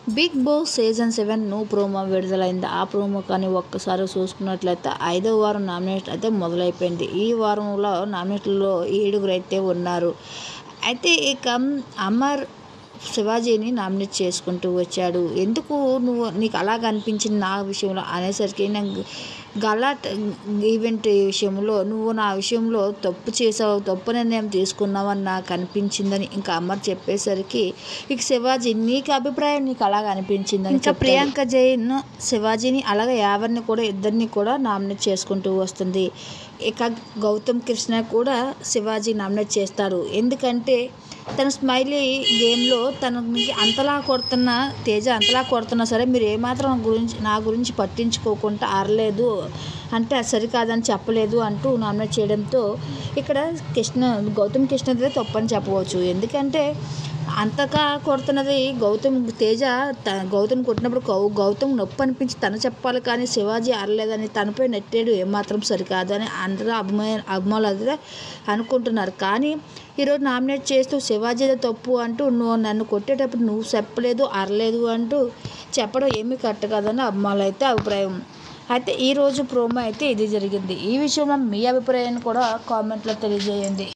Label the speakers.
Speaker 1: Big boss season 7 promo విడుదలైంది. ఆ promo కానీ ఒక్కసారి చూసుకున్నట్లయితే 5వ వారం నామినేషన్ అయితే మొదలైపోయింది. ఈ వారంలో నామినేషన్లో 7 అయితే ఉన్నారు. అయితే ఇక అమర్ శివాజీని నామినేట్ చేసుకుంటూ వచ్చాడు. ఎందుకు నీకు అలాగ అనిపించింది నా విషయంలో అనేసరికి, నాకు గలాట్ ఈవెంట్ విషయంలో నువ్వు నా విషయంలో తప్పు చేసావు, తప్పు నిర్ణయం తీసుకున్నావని నాకు అనిపించిందని ఇంకా అమర్ చెప్పేసరికి, ఇక శివాజీ నీకు అభిప్రాయం నీకు అలాగ అనిపించిందని ఇంకా ప్రియాంక జైన్ శివాజీని అలాగే యావర్ని కూడా ఇద్దరిని కూడా నామినేట్ చేసుకుంటూ వస్తుంది. ఇక గౌతమ్ కృష్ణ కూడా శివాజీ నామినేట్ చేస్తారు. ఎందుకంటే తన స్మైలీ గేమ్లో తనకి అంతలా కొడుతున్నా సరే మీరు ఏమాత్రం నా గురించి పట్టించుకోకుండా ఆరలేదు అంటే అది సరికాదని చెప్పలేదు అంటూ నామినేట్ చేయడంతో ఇక్కడ గౌతమ్ కృష్ణదే తప్పని చెప్పవచ్చు. ఎందుకంటే అంతగా కొడుతున్నది గౌతమ్ కొట్టినప్పుడు గౌతమ్ నొప్పి అనిపించి తను చెప్పాలి, కానీ శివాజీ ఆరలేదని తనపై నెట్టేడు ఏమాత్రం సరికాదని అందరూ అభిమానులు అదే అనుకుంటున్నారు. కానీ ఈరోజు నామినేట్ చేస్తూ శివాజీదే తప్పు అంటూ నువ్వు నన్ను కొట్టేటప్పుడు నువ్వు చెప్పలేదు ఆరలేదు అంటూ చెప్పడం ఏమీ కరెక్ట్ కాదని అభిమానులు అయితే అభిప్రాయం. అయితే ఈరోజు ప్రోమో అయితే ఇది జరిగింది. ఈ విషయంలో మీ అభిప్రాయాన్ని కూడా కామెంట్లో తెలియజేయండి.